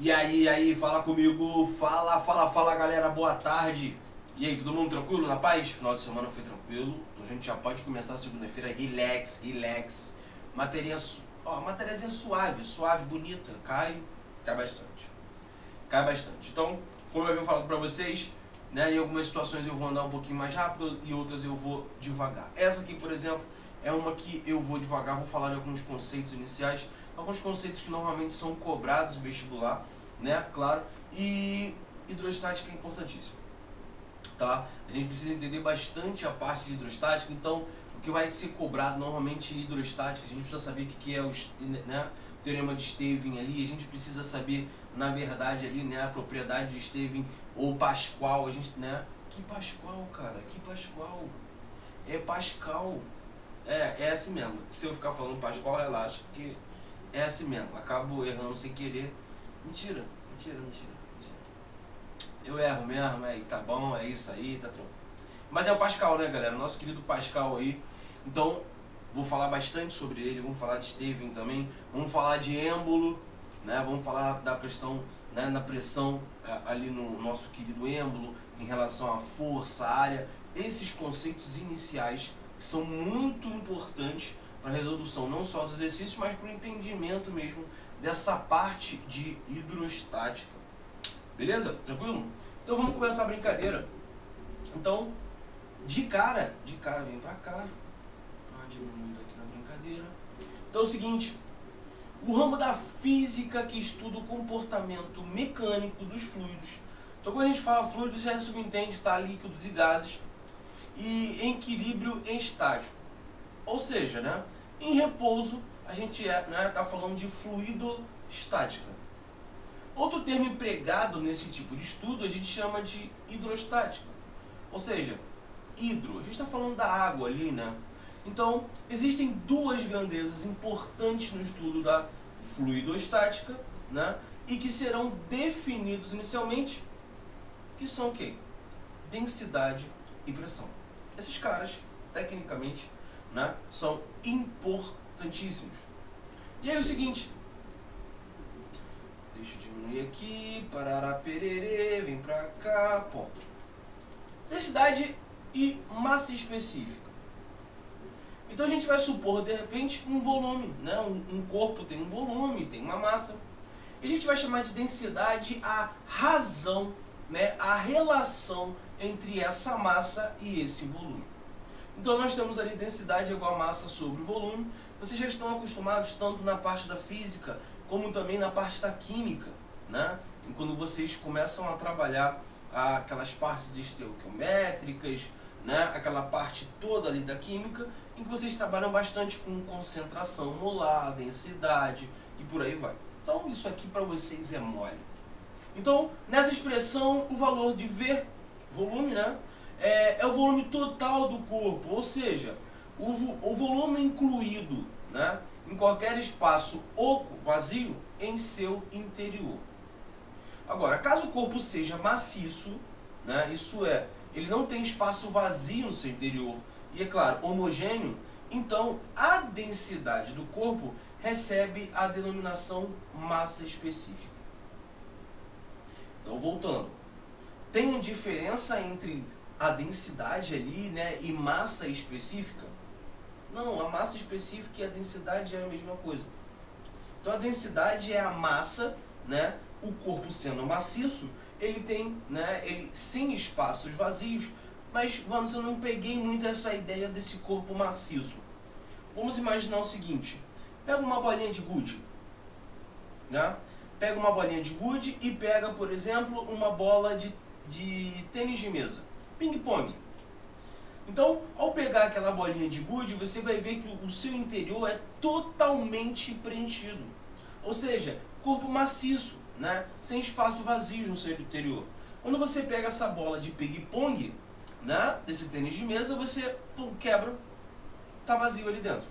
E aí, fala comigo, fala galera, boa tarde. E aí, todo mundo tranquilo, na paz? Final de semana foi tranquilo, então a gente já pode começar a segunda-feira, relax. Matériazinha suave, bonita, cai bastante. Então, como eu venho falando pra vocês, né, em algumas situações eu vou andar um pouquinho mais rápido e outras eu vou devagar. Essa aqui, por exemplo, é uma que eu vou devagar, vou falar de alguns conceitos iniciais, alguns conceitos que normalmente são cobrados no vestibular, né, claro, e hidrostática é importantíssimo, tá? A gente precisa entender bastante a parte de hidrostática, então o que vai ser cobrado normalmente em hidrostática, a gente precisa saber o que é o, né, teorema de Stevin ali, a gente precisa saber, na verdade, ali, né, a propriedade de Stevin ou Pascal, a gente, né, que Pascal, cara, que Pascal? É Pascal. É assim mesmo. Se eu ficar falando Pascal, relaxa, porque é assim mesmo. Acabo errando sem querer. Mentira. Eu erro mesmo, tá bom, é isso aí, tá tranquilo. Mas é o Pascal, né, galera? Nosso querido Pascal aí. Então, vou falar bastante sobre ele. Vamos falar de Stevin também. Vamos falar de êmbolo, né? Vamos falar da pressão, né, na pressão ali no nosso querido êmbolo, em relação à força, à área. Esses conceitos iniciais que são muito importantes para a resolução não só dos exercícios, mas para o entendimento mesmo dessa parte de hidrostática. Beleza? Tranquilo? Então vamos começar a brincadeira. Então, de cara, vem pra cá. Diminuir aqui na brincadeira. Então é o seguinte, o ramo da física que estuda o comportamento mecânico dos fluidos. Então quando a gente fala fluidos, já subentende está líquidos e gases. E em equilíbrio estático. Ou seja, né, em repouso, a gente tá falando de fluidostática. Outro termo empregado nesse tipo de estudo a gente chama de hidrostática. Ou seja, hidro, a gente está falando da água ali, né? Então, existem duas grandezas importantes no estudo da fluidostática, né? E que serão definidos inicialmente, que são o quê? Densidade e pressão. Esses caras, tecnicamente, né, são importantíssimos. E aí o seguinte, deixa eu diminuir aqui, parará pererê, vem pra cá, ponto. Densidade e massa específica. Então a gente vai supor, de repente, um volume, né? Um corpo tem um volume, tem uma massa. E a gente vai chamar de densidade a razão, né, a relação entre essa massa e esse volume. Então nós temos ali densidade igual a massa sobre volume. Vocês já estão acostumados tanto na parte da física como também na parte da química, né? E quando vocês começam a trabalhar aquelas partes estequiométricas, né? Aquela parte toda ali da química, em que vocês trabalham bastante com concentração molar, densidade e por aí vai. Então isso aqui para vocês é mole. Então, nessa expressão, o valor de V, volume, né, é o volume total do corpo, ou seja, o volume incluído, né, em qualquer espaço oco, vazio, em seu interior. Agora, caso o corpo seja maciço, né, isso é, ele não tem espaço vazio no seu interior, e é claro, homogêneo, então a densidade do corpo recebe a denominação massa específica. Então, voltando, tem diferença entre a densidade ali, né, e massa específica? Não, a massa específica e a densidade é a mesma coisa. Então a densidade é a massa, né, o corpo sendo maciço, ele tem, né, ele sem espaços vazios, mas vamos, eu não peguei muito essa ideia desse corpo maciço. Vamos imaginar o seguinte, pega uma bolinha de gude, né? Pega uma bolinha de gude e pega, por exemplo, uma bola de tênis de mesa, ping-pong. Então, ao pegar aquela bolinha de gude, você vai ver que o seu interior é totalmente preenchido. Ou seja, corpo maciço, né? Sem espaço vazio no seu interior. Quando você pega essa bola de ping-pong, né, desse tênis de mesa, você quebra, tá vazio ali dentro.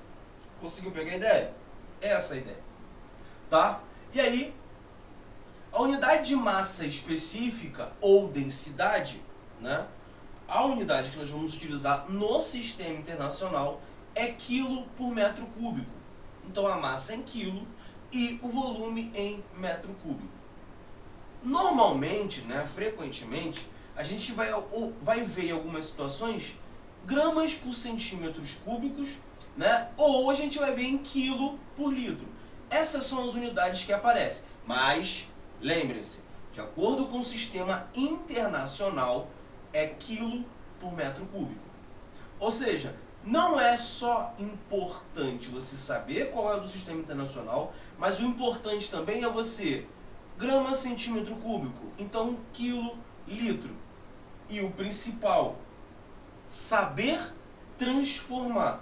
Conseguiu pegar a ideia? Essa é a ideia. Tá? E aí, a unidade de massa específica ou densidade, né, a unidade que nós vamos utilizar no sistema internacional é quilo por metro cúbico. Então a massa é em quilo e o volume em metro cúbico. Normalmente, né, frequentemente, a gente vai ver em algumas situações gramas por centímetros cúbicos, né, ou a gente vai ver em quilo por litro. Essas são as unidades que aparecem. Mas, lembre-se, de acordo com o sistema internacional, é quilo por metro cúbico. Ou seja, não é só importante você saber qual é o do sistema internacional, mas o importante também é você grama centímetro cúbico, então quilo, litro. E o principal, saber transformar.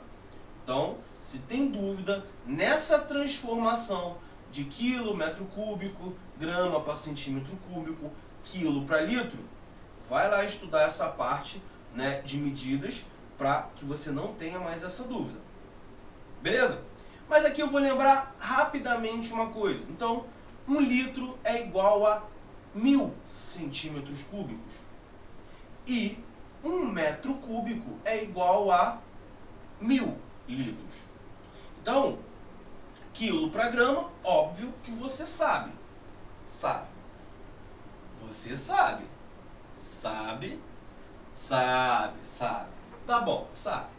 Então, se tem dúvida, nessa transformação de quilo, metro cúbico, grama para centímetro cúbico, quilo para litro, vai lá estudar essa parte, né, de medidas para que você não tenha mais essa dúvida. Beleza? Mas aqui eu vou lembrar rapidamente uma coisa. Então, 1 litro é igual a 1000 centímetros cúbicos. E 1 metro cúbico é igual a 1000 litros. Então, quilo para grama, óbvio que você sabe. Sabe. Você sabe. Sabe. Sabe. Tá bom, sabe.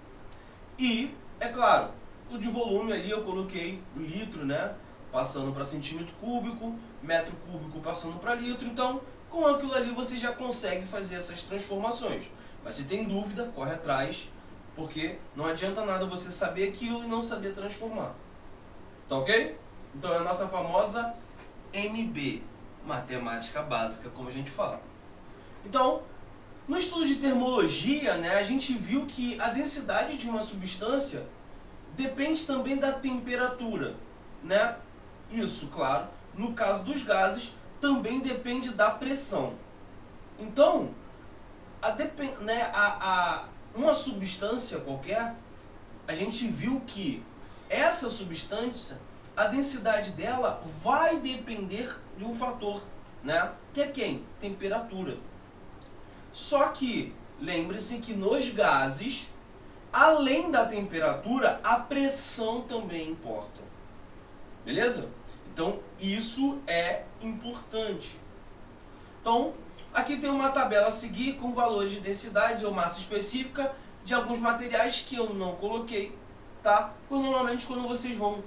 E, é claro, o de volume ali eu coloquei o litro, né? Passando para centímetro cúbico, metro cúbico passando para litro. Então, com aquilo ali você já consegue fazer essas transformações. Mas se tem dúvida, corre atrás, porque não adianta nada você saber aquilo e não saber transformar. Tá ok? Então é a nossa famosa MB, matemática básica, como a gente fala. Então, no estudo de termologia, né, a gente viu que a densidade de uma substância depende também da temperatura, né? Isso, claro, no caso dos gases, também depende da pressão. Então, uma substância qualquer, a gente viu que essa substância, a densidade dela vai depender de um fator, né? Que é quem? Temperatura. Só que, lembre-se que nos gases, além da temperatura, a pressão também importa. Beleza? Então, isso é importante. Então, aqui tem uma tabela a seguir com valores de densidade ou massa específica de alguns materiais que eu não coloquei, tá? Normalmente, quando vocês vão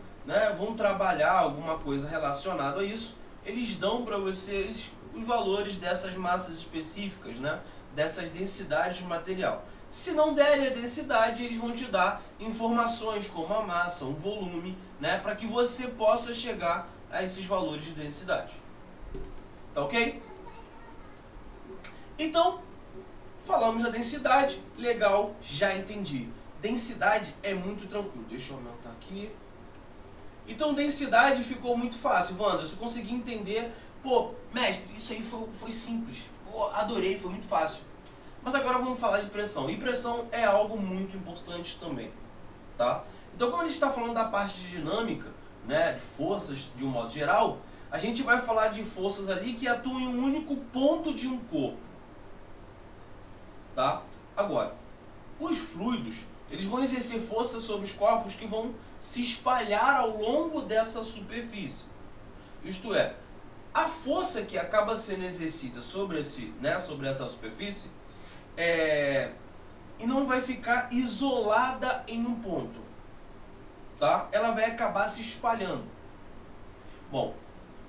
trabalhar alguma coisa relacionada a isso, eles dão para vocês os valores dessas massas específicas, né? Dessas densidades de material. Se não derem a densidade, eles vão te dar informações como a massa, o volume, né? Para que você possa chegar a esses valores de densidade. Tá ok? Então, falamos da densidade. Legal, já entendi. Densidade é muito tranquilo. Deixa eu aumentar aqui. Então, densidade ficou muito fácil. Wander, eu consegui entender. Pô, mestre, isso aí foi simples. Pô, adorei, foi muito fácil. Mas agora vamos falar de pressão. E pressão é algo muito importante também, tá? Então, quando a gente está falando da parte de dinâmica, né, de forças de um modo geral, a gente vai falar de forças ali que atuam em um único ponto de um corpo, tá? Agora, os fluidos, eles vão exercer força sobre os corpos que vão se espalhar ao longo dessa superfície. Isto é, a força que acaba sendo exercida sobre essa superfície e não vai ficar isolada em um ponto, tá? Ela vai acabar se espalhando. Bom,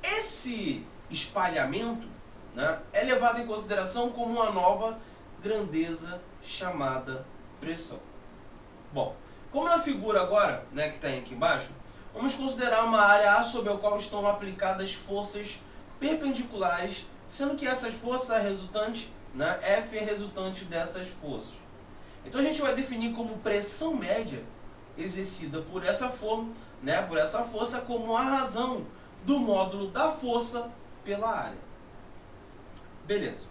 esse espalhamento, né, é levado em consideração como uma nova grandeza chamada pressão. Bom, como na figura agora, né, que está aqui embaixo, vamos considerar uma área A sobre a qual estão aplicadas forças perpendiculares, sendo que essas forças resultantes, né, F é resultante dessas forças. Então a gente vai definir como pressão média exercida por essa força como a razão do módulo da força pela área. Beleza.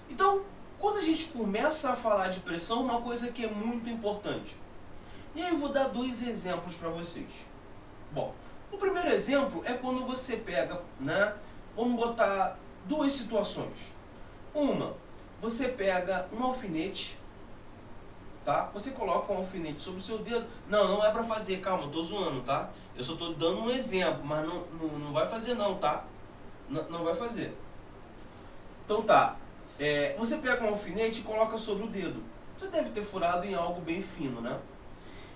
Então, quando a gente começa a falar de pressão, uma coisa que é muito importante. E aí eu vou dar 2 exemplos para vocês. Bom, o primeiro exemplo é quando você pega, né, vamos botar 2 situações. Uma, você pega um alfinete, tá? Você coloca um alfinete sobre o seu dedo. Não é pra fazer, calma, eu tô zoando, tá? Eu só tô dando um exemplo, mas não vai fazer não, tá? Não vai fazer. Então tá, você pega um alfinete e coloca sobre o dedo. Você deve ter furado em algo bem fino, né?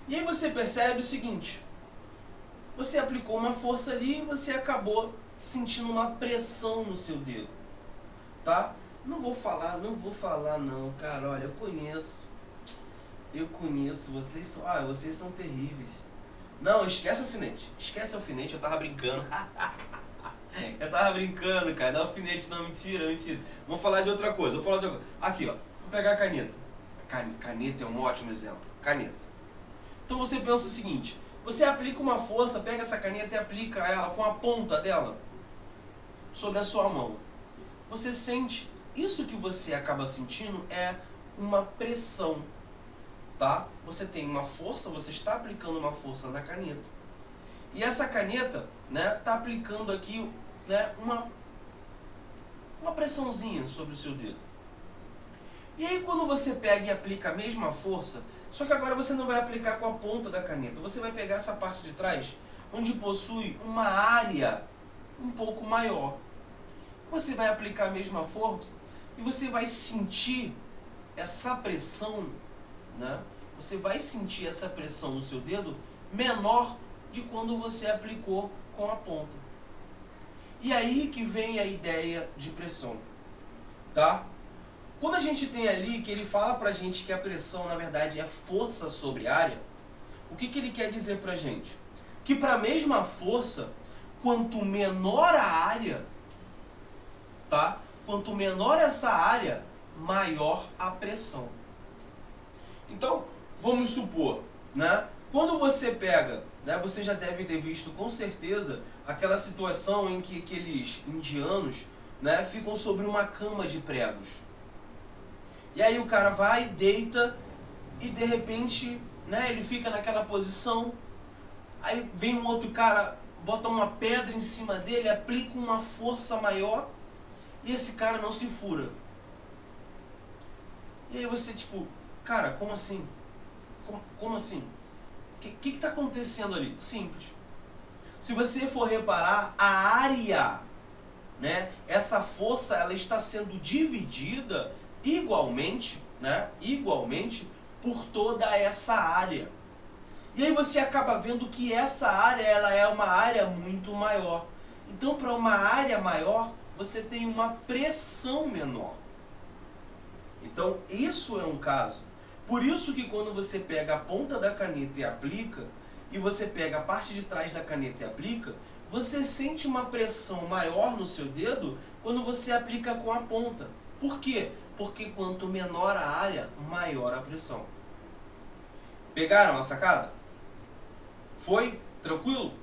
E aí você percebe o seguinte, você aplicou uma força ali e você acabou sentindo uma pressão no seu dedo, tá? Não vou falar não, cara, olha, eu conheço, vocês são terríveis. Não, esquece o alfinete, eu tava brincando. Eu tava brincando, cara, não é alfinete não, mentira. Vamos falar de outra coisa, Aqui, ó, vou pegar a caneta. Caneta é um ótimo exemplo, caneta. Então você pensa o seguinte, você aplica uma força, pega essa caneta e aplica ela com a ponta dela sobre a sua mão. Você sente, isso que você acaba sentindo é uma pressão, tá? Você tem uma força, você está aplicando uma força na caneta. E essa caneta, né, tá aplicando aqui, né, uma pressãozinha sobre o seu dedo. E aí quando você pega e aplica a mesma força, só que agora você não vai aplicar com a ponta da caneta, você vai pegar essa parte de trás, onde possui uma área um pouco maior. Você vai aplicar a mesma força e você vai sentir essa pressão, né? Você vai sentir essa pressão no seu dedo menor de quando você aplicou com a ponta. E aí que vem a ideia de pressão, tá? Quando a gente tem ali que ele fala pra gente que a pressão na verdade é força sobre área, o que ele quer dizer pra gente? Que para a mesma força, quanto menor a área, tá? Quanto menor essa área, maior a pressão. Então, vamos supor, né? Quando você pega, né, você já deve ter visto com certeza aquela situação em que aqueles indianos, né, ficam sobre uma cama de pregos. E aí o cara vai, deita e de repente, né, ele fica naquela posição. Aí vem um outro cara, bota uma pedra em cima dele, aplica uma força maior e esse cara não se fura. E aí você tipo, cara, como assim? Como assim? O que está acontecendo ali? Simples. Se você for reparar, a área, né, essa força ela está sendo dividida igualmente, né, por toda essa área. E aí você acaba vendo que essa área ela é uma área muito maior. Então, para uma área maior, você tem uma pressão menor. Então, isso é um caso. Por isso que quando você pega a ponta da caneta e aplica, e você pega a parte de trás da caneta e aplica, você sente uma pressão maior no seu dedo quando você aplica com a ponta. Por quê? Porque quanto menor a área, maior a pressão. Pegaram a sacada? Foi? Tranquilo?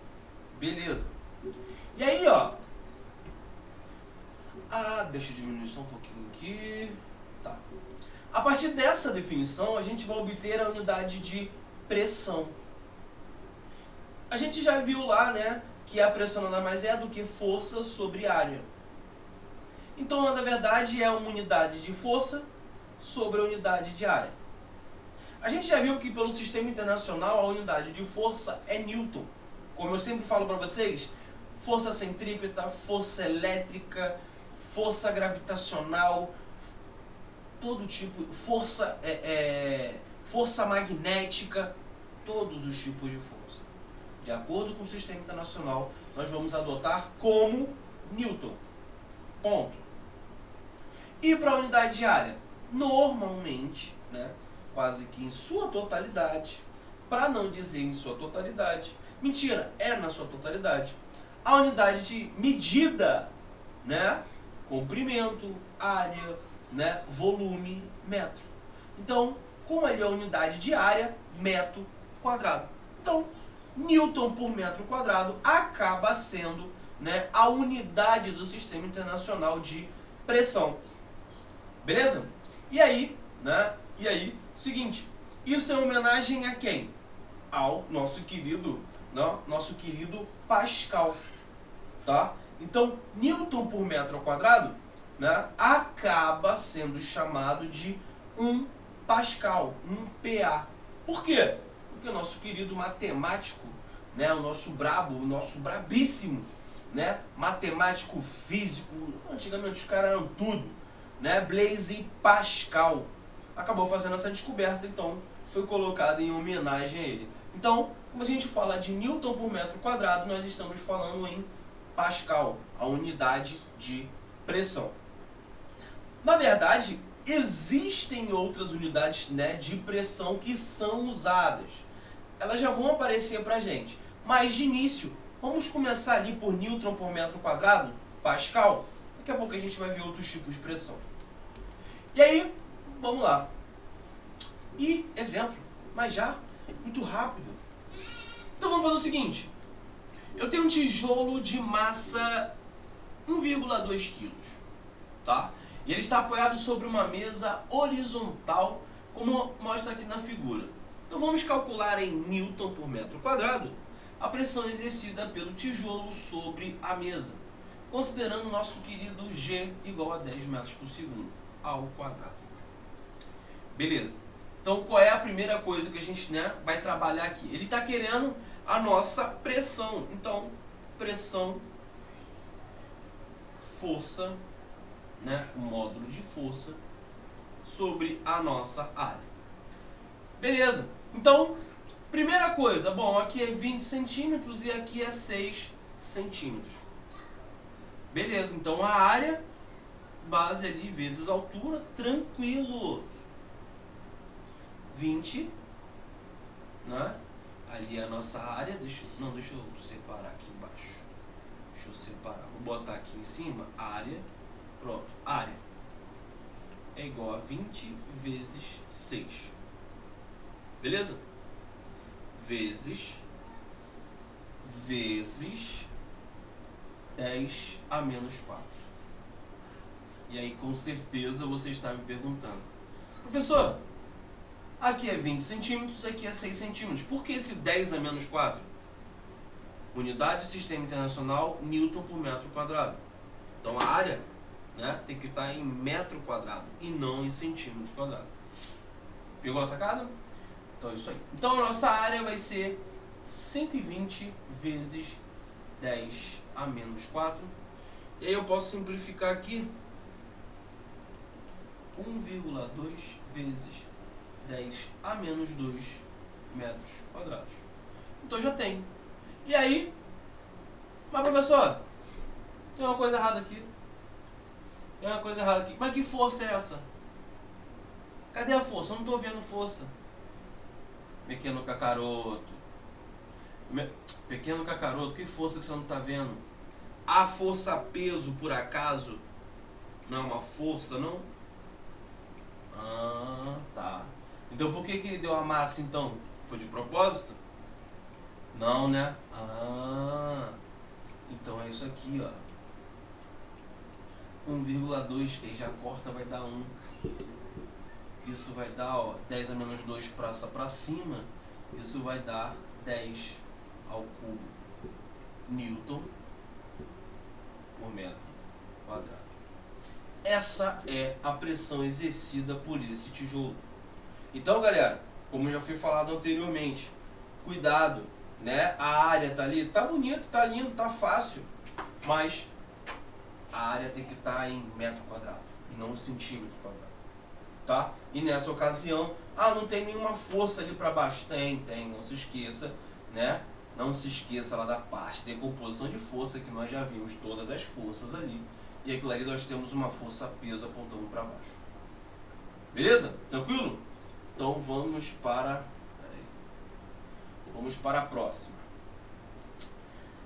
Beleza. E aí, ó. Deixa eu diminuir só um pouquinho aqui. Tá. A partir dessa definição, a gente vai obter a unidade de pressão. A gente já viu lá, né, que a pressão nada mais é do que força sobre área. Então, na verdade, é uma unidade de força sobre a unidade de área. A gente já viu que pelo sistema internacional a unidade de força é Newton. Como eu sempre falo para vocês, força centrípeta, força elétrica, força gravitacional, todo tipo, força magnética, todos os tipos de força. De acordo com o sistema internacional, nós vamos adotar como Newton. Ponto. E para a unidade de área? Normalmente, né, quase que em sua totalidade, para não dizer em sua totalidade, mentira, é na sua totalidade, a unidade de medida, né, comprimento, área, né, volume, metro. Então, como ele é a unidade de área, metro quadrado. Então, Newton por metro quadrado acaba sendo, né, a unidade do sistema internacional de pressão. Beleza? E aí, né? Seguinte, isso é homenagem a quem? Ao nosso querido Pascal, tá? Então, Newton por metro quadrado, né, acaba sendo chamado de 1 Pascal, 1 PA. Por quê? Porque o nosso querido matemático, né, o nosso brabíssimo né? Matemático, físico, antigamente os caras eram tudo, né? Blaise Pascal acabou fazendo essa descoberta, então foi colocado em homenagem a ele. Então, quando a gente fala de Newton por metro quadrado, nós estamos falando em Pascal, a unidade de pressão. Na verdade, existem outras unidades, né, de pressão que são usadas. Elas já vão aparecer pra gente. Mas de início, vamos começar ali por Newton por metro quadrado, Pascal. Daqui a pouco a gente vai ver outros tipos de pressão. E aí, vamos lá. E, exemplo, mas já, muito rápido. Então vamos fazer o seguinte. Eu tenho um tijolo de massa 1,2 kg, tá? E ele está apoiado sobre uma mesa horizontal, como mostra aqui na figura. Então vamos calcular em Newton por metro quadrado a pressão exercida pelo tijolo sobre a mesa, considerando o nosso querido G igual a 10 metros por segundo ao quadrado. Beleza. Então qual é a primeira coisa que a gente, né, vai trabalhar aqui? Ele está querendo a nossa pressão. Então, pressão, força, né, o módulo de força sobre a nossa área. Beleza. Então, primeira coisa, bom, aqui é 20 centímetros e aqui é 6 centímetros. Beleza, então a área, base ali vezes altura, tranquilo. 20, né? Ali é a nossa área, deixa eu separar aqui embaixo. Deixa eu separar, vou botar aqui em cima, área, pronto, área. É igual a 20 vezes 6. Beleza? Vezes 10 a menos 4. E aí com certeza você está me perguntando, professor, aqui é 20 centímetros, aqui é 6 centímetros. Por que esse 10 a menos 4? Unidade de sistema internacional, Newton por metro quadrado. Então a área, né, tem que estar em metro quadrado e não em centímetros quadrados. Pegou a sacada? Então é isso aí. Então a nossa área vai ser 120 vezes 10 a menos 4. E aí eu posso simplificar aqui. 1,2 vezes 10 a menos 2 metros quadrados. Então já tem. E aí, mas professor, tem uma coisa errada aqui. Tem uma coisa errada aqui. Mas que força é essa? Cadê a força? Eu não estou vendo força. Pequeno cacaroto. Pequeno cacaroto, que força que você não está vendo? A força peso, por acaso, não é uma força, não? Ah, tá. Então por que ele deu a massa então? Foi de propósito? Não, né? Ah, então é isso aqui, ó. 1,2, que aí já corta, vai dar 1. Isso vai dar, ó, 10 a menos 2 pra cima. Isso vai dar 10 ao cubo Newton por metro quadrado. Essa é a pressão exercida por esse tijolo. Então, galera, como já foi falado anteriormente, cuidado, né? A área tá ali, tá bonito, tá lindo, tá fácil, mas a área tem que estar em metro quadrado e não centímetro quadrado, tá? E nessa ocasião, não tem nenhuma força ali para baixo. Tem, não se esqueça, né? Não se esqueça lá da parte de decomposição de força, que nós já vimos todas as forças ali. E aquilo ali nós temos uma força peso apontando para baixo. Beleza? Tranquilo? Então vamos para a próxima.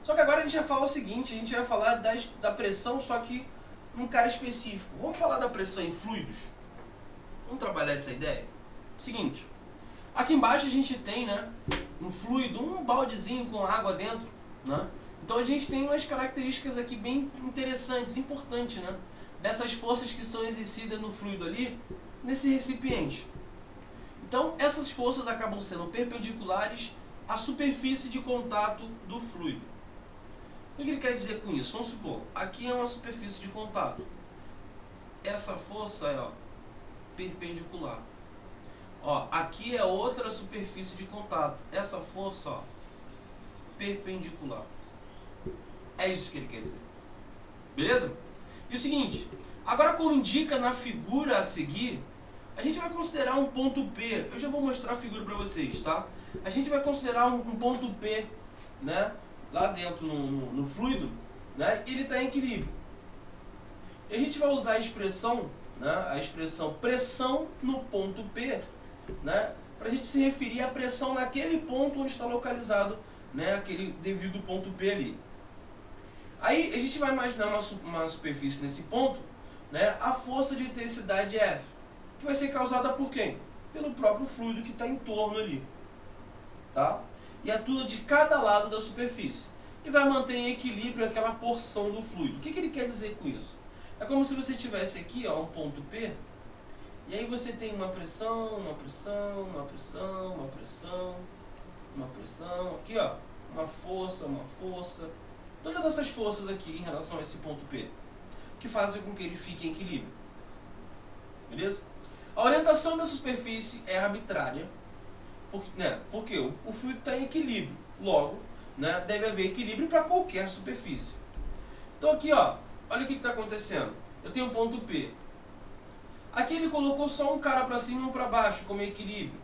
Só que agora a gente vai falar o seguinte, a gente vai falar da pressão, só que num cara específico. Vamos falar da pressão em fluidos? Vamos trabalhar essa ideia? Seguinte, aqui embaixo a gente tem, né, um fluido, um baldezinho com água dentro, né? Então a gente tem umas características aqui bem interessantes, importantes, né? Dessas forças que são exercidas no fluido ali, nesse recipiente. Então essas forças acabam sendo perpendiculares à superfície de contato do fluido. O que ele quer dizer com isso? Vamos supor, aqui é uma superfície de contato. Essa força é, ó, perpendicular. Ó, aqui é outra superfície de contato. Essa força, ó, perpendicular. É isso que ele quer dizer. Beleza? E o seguinte, agora como indica na figura a seguir, a gente vai considerar um ponto P. Eu já vou mostrar a figura para vocês, tá? A gente vai considerar um ponto P, né? Lá dentro no fluido, né? Ele está em equilíbrio. E a gente vai usar a expressão, né? A expressão pressão no ponto P, né? Para a gente se referir à pressão naquele ponto onde está localizado, né? Aquele devido ponto P ali. Aí a gente vai imaginar uma superfície nesse ponto, né? A força de intensidade F, que vai ser causada por quem? Pelo próprio fluido que está em torno ali, tá? E atua de cada lado da superfície e vai manter em equilíbrio aquela porção do fluido. O que ele quer dizer com isso? É como se você tivesse aqui, ó, um ponto P, e aí você tem uma pressão, uma pressão, uma pressão, uma pressão, uma pressão, aqui ó, uma força, todas essas forças aqui em relação a esse ponto P, que fazem com que ele fique em equilíbrio. Beleza? A orientação da superfície é arbitrária, porque o fluido está em equilíbrio, logo, né, deve haver equilíbrio para qualquer superfície. Então aqui, ó, olha o que está acontecendo. Eu tenho um ponto P. Aqui ele colocou só um cara para cima e um para baixo, como equilíbrio,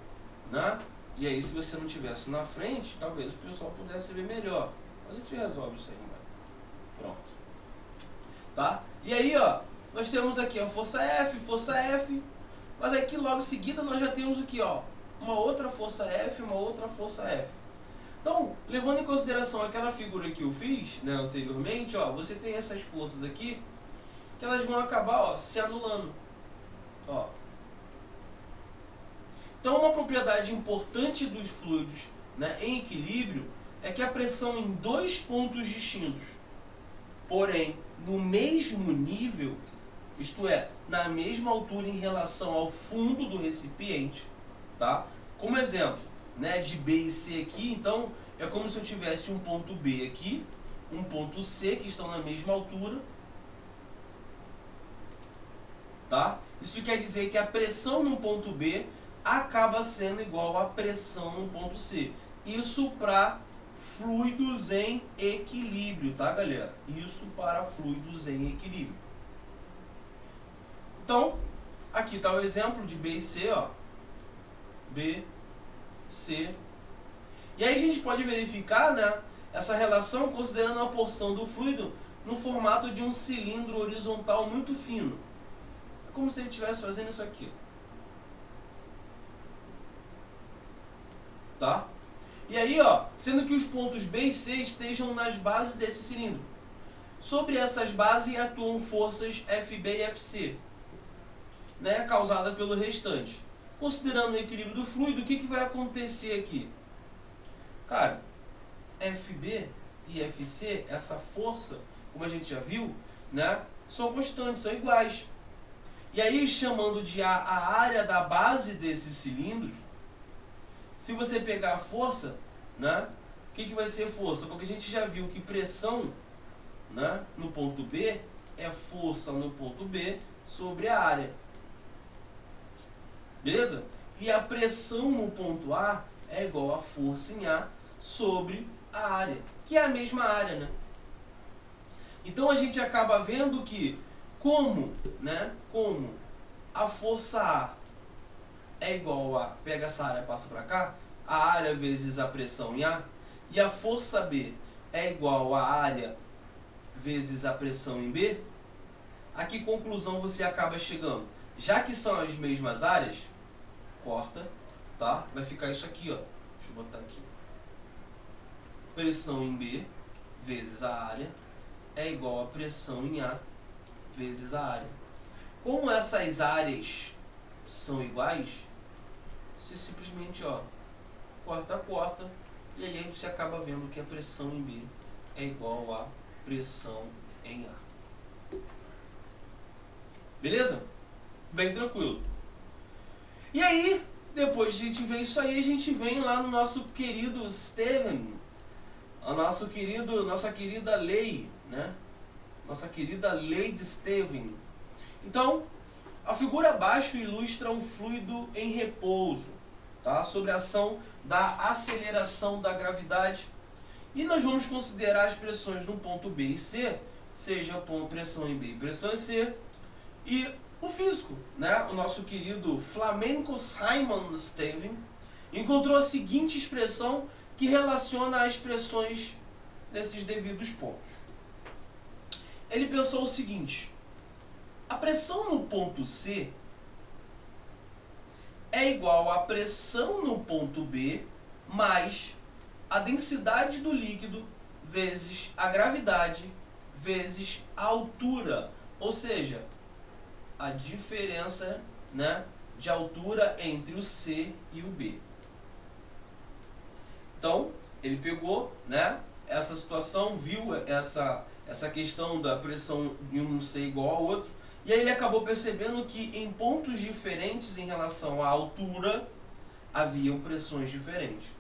né? E aí, se você não tivesse na frente, talvez o pessoal pudesse ver melhor. Mas a gente resolve isso aí, mano. Pronto. Tá? E aí, ó, nós temos aqui a força F, mas aqui logo em seguida nós já temos aqui, ó, uma outra força F, uma outra força F. Então, levando em consideração aquela figura que eu fiz, né, anteriormente, ó, você tem essas forças aqui, que elas vão acabar, ó, se anulando. Ó. Então, uma propriedade importante dos fluidos, né, em equilíbrio é que a pressão em dois pontos distintos, porém no mesmo nível, isto é, na mesma altura em relação ao fundo do recipiente, tá? Como exemplo, né, de B e C aqui, então é como se eu tivesse um ponto B aqui, um ponto C que estão na mesma altura, tá? Isso quer dizer que a pressão no ponto B acaba sendo igual à pressão no ponto C. Isso para fluidos em equilíbrio, tá, galera? Isso para fluidos em equilíbrio. Então, aqui está o exemplo de B e C, ó. B, C. E aí a gente pode verificar, né, essa relação considerando a porção do fluido no formato de um cilindro horizontal muito fino. É como se ele estivesse fazendo isso aqui. Tá? E aí, ó, sendo que os pontos B e C estejam nas bases desse cilindro. Sobre essas bases atuam forças FB e FC, né, causadas pelo restante. Considerando o equilíbrio do fluido, o que vai acontecer aqui? Cara, FB e FC, essa força, como a gente já viu, né, são constantes, são iguais. E aí, chamando de a área da base desses cilindros, se você pegar a força, né, o que vai ser força? Porque a gente já viu que pressão, né, no ponto B é força no ponto B sobre a área. Beleza? E a pressão no ponto A é igual a força em A sobre a área, que é a mesma área, né? Então a gente acaba vendo que como a força A é igual a, pega essa área e passa para cá, a área vezes a pressão em A, e a força B é igual a área vezes a pressão em B, a que conclusão você acaba chegando? Já que são as mesmas áreas, corta, tá? Vai ficar isso aqui, ó. Deixa eu botar aqui. Pressão em B vezes a área é igual a pressão em A vezes a área. Como essas áreas são iguais, você simplesmente, ó, corta, e aí você acaba vendo que a pressão em B é igual a pressão em A. Beleza? Bem tranquilo. E aí, depois de a gente ver isso aí, a gente vem lá no nosso querido Steven, nossa querida lei, né? Nossa querida lei de Steven. Então, a figura abaixo ilustra um fluido em repouso, tá? Sobre a ação da aceleração da gravidade. E nós vamos considerar as pressões no ponto B e C, seja pressão em B e pressão em C, e o físico, né? O nosso querido Flamenco Simon Stevin encontrou a seguinte expressão que relaciona as pressões nesses devidos pontos. Ele pensou o seguinte: a pressão no ponto C é igual à pressão no ponto B mais a densidade do líquido vezes a gravidade vezes a altura, ou seja, a diferença, né, de altura entre o C e o B. Então, ele pegou, né, essa situação, viu essa questão da pressão de um ser igual ao outro, e aí ele acabou percebendo que em pontos diferentes em relação à altura, haviam pressões diferentes.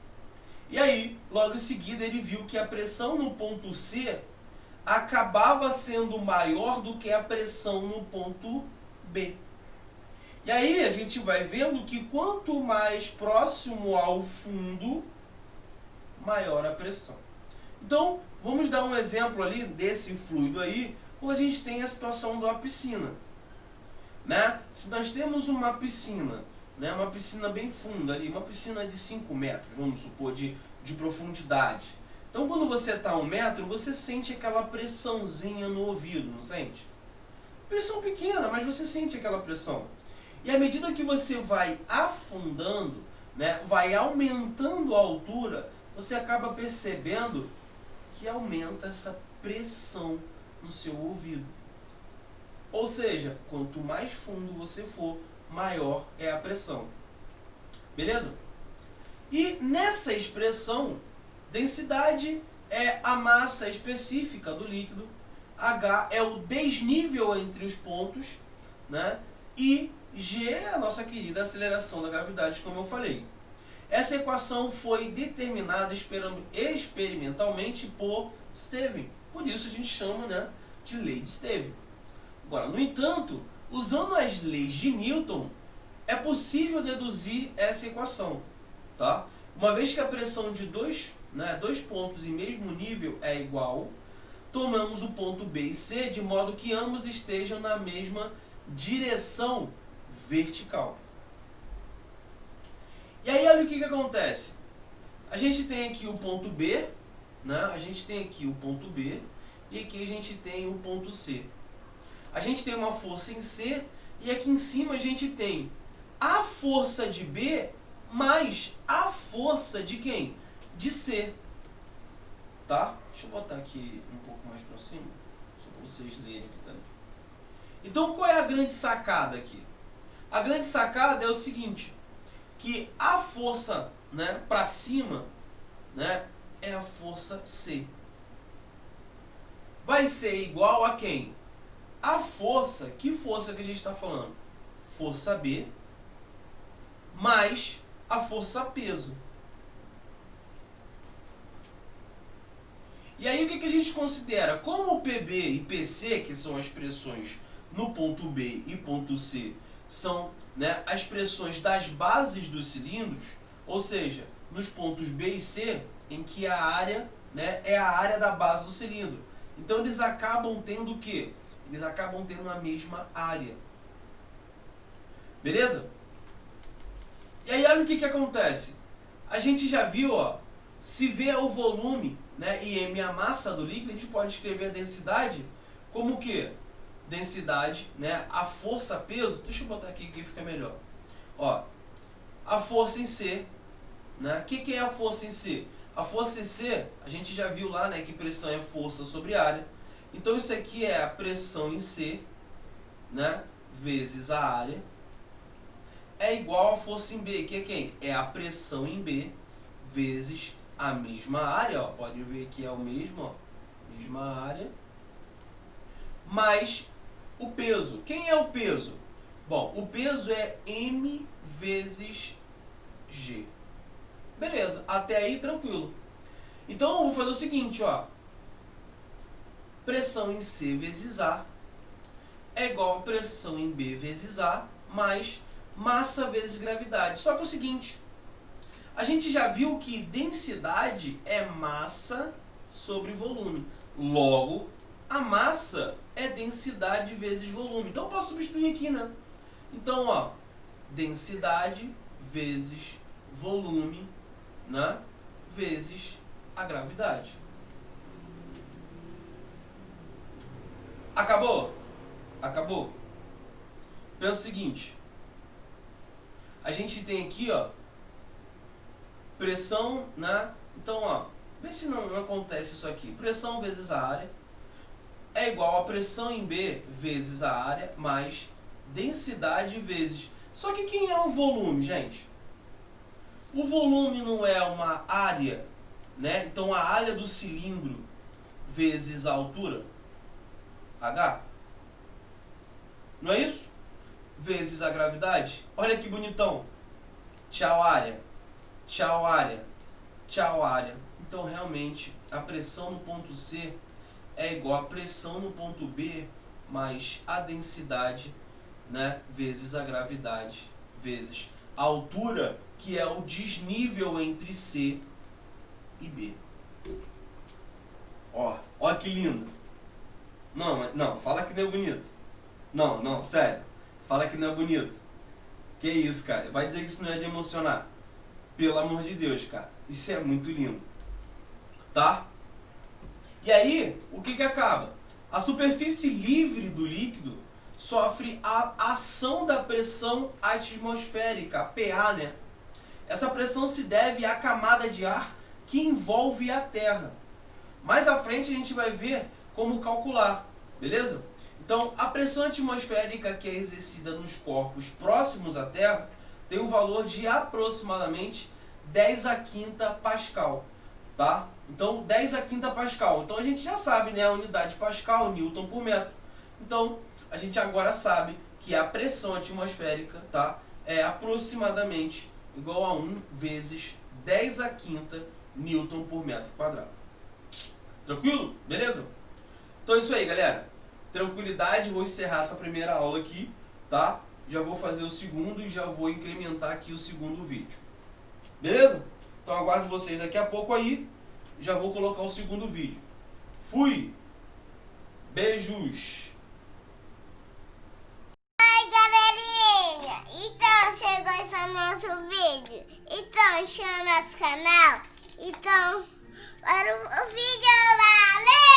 E aí, logo em seguida, ele viu que a pressão no ponto C acabava sendo maior do que a pressão no ponto B. E aí a gente vai vendo que quanto mais próximo ao fundo, maior a pressão. Então, vamos dar um exemplo ali desse fluido aí, quando a gente tem a situação de uma piscina, né? Se nós temos uma piscina, né, uma piscina bem funda ali, uma piscina de 5 metros, vamos supor, de profundidade. Então, quando você está a 1 metro, você sente aquela pressãozinha no ouvido, não sente? Pressão pequena, mas você sente aquela pressão. E à medida que você vai afundando, né, vai aumentando a altura, você acaba percebendo que aumenta essa pressão no seu ouvido. Ou seja, quanto mais fundo você for, maior é a pressão. Beleza? E nessa expressão, densidade é a massa específica do líquido, H é o desnível entre os pontos, né? E G é a nossa querida aceleração da gravidade, como eu falei. Essa equação foi determinada experimentalmente por Stevin. Por isso a gente chama, né, de lei de Stevin. Agora, no entanto, usando as leis de Newton, é possível deduzir essa equação. Tá? Uma vez que a pressão de dois pontos em mesmo nível é igual, tomamos o ponto B e C de modo que ambos estejam na mesma direção vertical. E aí olha o que acontece. A gente tem aqui o ponto B, né? A gente tem aqui o ponto B e aqui a gente tem o ponto C. A gente tem uma força em C e aqui em cima a gente tem a força de B mais a força de quem? De C. Tá? Deixa eu botar aqui um pouco mais para cima, só para vocês lerem aqui também. Então, qual é a grande sacada aqui? A grande sacada é o seguinte, que a força, né, para cima, né, é a força C. Vai ser igual a quem? A força, que força que a gente está falando? Força B mais a força peso. E aí o que a gente considera? Como o PB e PC, que são as pressões no ponto B e ponto C, são, né, as pressões das bases dos cilindros, ou seja, nos pontos B e C, em que a área, né, é a área da base do cilindro. Então eles acabam tendo o quê? Eles acabam tendo a mesma área. Beleza? E aí olha o que acontece. A gente já viu, ó, se vê o volume, né, e M a massa do líquido, a gente pode escrever a densidade como o quê? Densidade, né, a força-peso, deixa eu botar aqui que fica melhor. Ó, a força em C, né? O que é a força em C? A força em C, a gente já viu lá, né, que pressão é força sobre área. Então isso aqui é a pressão em C, né, vezes a área, é igual a força em B, que é quem? É a pressão em B vezes a mesma área, ó, pode ver que é o mesmo, ó, mesma área, mais o peso. Quem é o peso? Bom, o peso é M vezes G. Beleza, até aí tranquilo. Então eu vou fazer o seguinte, ó, pressão em C vezes A é igual a pressão em B vezes A mais massa vezes gravidade. Só que é o seguinte, A gente já viu que densidade é massa sobre volume. Logo, a massa é densidade vezes volume. Então eu posso substituir aqui, né? Então, ó, densidade vezes volume, né? Vezes a gravidade. Acabou? Acabou? Pensa o seguinte. A gente tem aqui, ó, pressão, né? Então, ó, vê se não acontece isso aqui. Pressão vezes a área é igual a pressão em B vezes a área mais densidade vezes... Só que quem é o volume, gente? O volume não é uma área, né? Então a área do cilindro vezes a altura, H. Não é isso? Vezes a gravidade. Olha que bonitão. Tchau, área. Tchau, área. Tchau, área. Então, realmente, a pressão no ponto C é igual a pressão no ponto B mais a densidade, né, vezes a gravidade, vezes a altura, que é o desnível entre C e B. Ó que lindo. Não, fala que não é bonito. Não, sério. Fala que não é bonito. Que isso, cara? Vai dizer que isso não é de emocionar. Pelo amor de Deus, cara. Isso é muito lindo. Tá? E aí, o que acaba? A superfície livre do líquido sofre a ação da pressão atmosférica, a PA, né? Essa pressão se deve à camada de ar que envolve a Terra. Mais à frente a gente vai ver como calcular, beleza? Então, a pressão atmosférica que é exercida nos corpos próximos à Terra tem um valor de aproximadamente 10 a quinta Pascal, tá? Então, 10 a quinta Pascal. Então, a gente já sabe, né, a unidade Pascal, Newton por metro. Então, a gente agora sabe que a pressão atmosférica, tá, é aproximadamente igual a 1 vezes 10 a quinta Newton por metro quadrado. Tranquilo? Beleza? Então é isso aí, galera. Tranquilidade, vou encerrar essa primeira aula aqui, tá? Já vou fazer o segundo e já vou incrementar aqui o segundo vídeo. Beleza? Então aguardo vocês daqui a pouco aí. Já vou colocar o segundo vídeo. Fui! Beijos! Oi, galerinha! Então, você gostou do nosso vídeo? Então, chama nosso canal. Então, para o vídeo, valeu!